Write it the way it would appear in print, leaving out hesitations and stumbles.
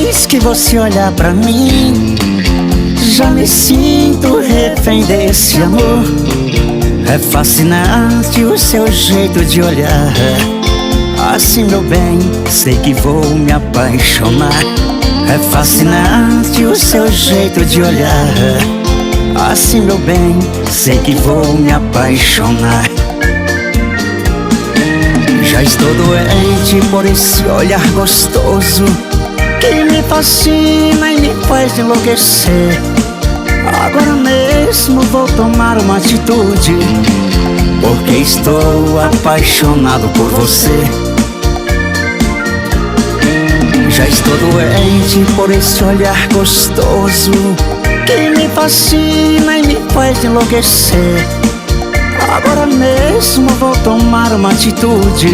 vez que você olhar pra mim, já me sinto refém desse amor. É fascinante o seu jeito de olhar. Assim, meu bem, sei que vou me apaixonar. É fascinante o seu jeito de olhar. Assim, meu bem, sei que vou me apaixonar. Já estou doente por esse olhar gostoso que me fascina e me faz enlouquecer. Agora mesmo vou tomar uma atitude, porque estou apaixonado por você. Já estou doente por esse olhar gostoso que me fascina e me faz enlouquecer. Agora mesmo vou tomar uma atitude,